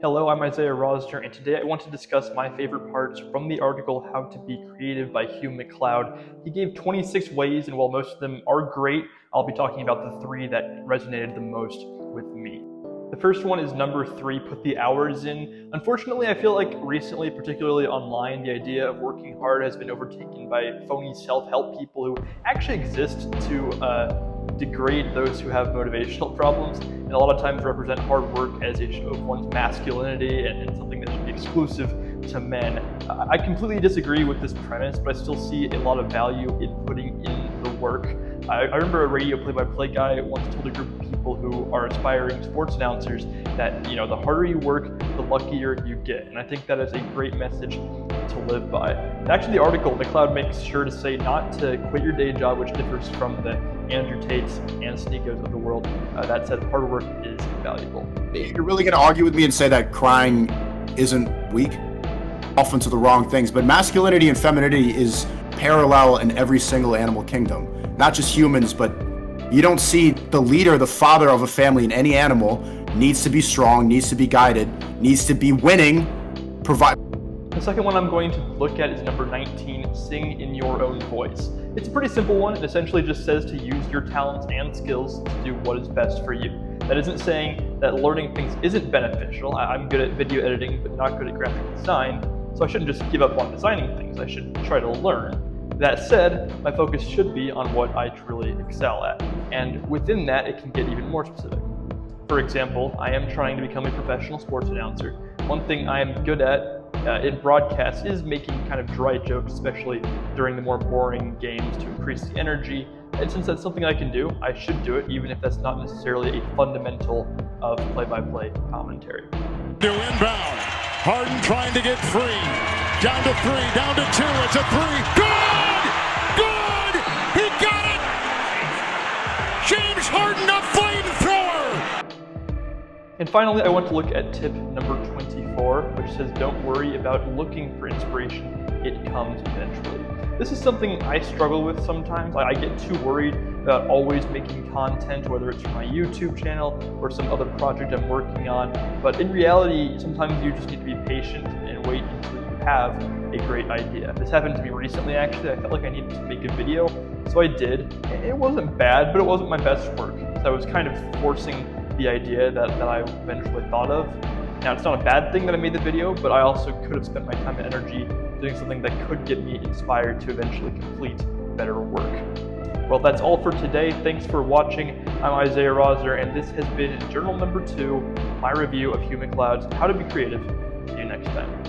Hello, I'm Isaiah Rosner, and today I want to discuss my favorite parts from the article How to Be Creative by Hugh MacLeod. He gave 26 ways, and while most of them are great, I'll be talking about the 3 that resonated the most with me. The first one is number 3, put the hours in. Unfortunately, I feel like recently, particularly online, the idea of working hard has been overtaken by phony self-help people who actually exist to degrade those who have motivational problems, and a lot of times represent hard work as a show of one's masculinity and something that should be exclusive to men. I completely disagree with this premise, but I still see a lot of value in putting in the work. I remember a radio play-by-play guy once told a group of people who are aspiring sports announcers that, the harder you work, the luckier you get. And I think that is a great message to live by. And actually, the article, MacLeod makes sure to say not to quit your day job, which differs from the Andrew Tates and Sneakos of the world. That said, hard work is valuable. You're really going to argue with me and say that crying isn't weak? Often to the wrong things, but masculinity and femininity is parallel in every single animal kingdom. Not just humans, but you don't see the leader, the father of a family in any animal needs to be strong, needs to be guided, needs to be winning, provide. The second one I'm going to look at is number 19, sing in your own voice. It's a pretty simple one. It essentially just says to use your talents and skills to do what is best for you. That isn't saying that learning things isn't beneficial. I'm good at video editing, but not good at graphic design, so I shouldn't just give up on designing things. I should try to learn. That said, my focus should be on what I truly excel at, and within that, it can get even more specific. For example, I am trying to become a professional sports announcer. One thing I am good at in broadcast is making kind of dry jokes, especially during the more boring games, to increase the energy. And since that's something I can do, I should do it, even if that's not necessarily a fundamental of play-by-play commentary. To inbound, Harden trying to get free. Down to 3, down to 2, it's a 3. Good! Good! He got it! James Harden, a flamethrower! And finally, I want to look at tip number 24, which says don't worry about looking for inspiration, it comes eventually. This is something I struggle with sometimes. I get too worried about always making content, whether it's for my YouTube channel or some other project I'm working on. But in reality, sometimes you just need to be patient and wait until you have a great idea. This happened to me recently, actually. I felt like I needed to make a video, so I did. It wasn't bad, but it wasn't my best work. So I was kind of forcing the idea that I eventually thought of. Now, it's not a bad thing that I made the video, but I also could have spent my time and energy doing something that could get me inspired to eventually complete better work. Well, that's all for today. Thanks for watching. I'm Isaiah Rosner, and this has been journal number 2, my review of Hugh MacLeod's How to Be Creative. See you next time.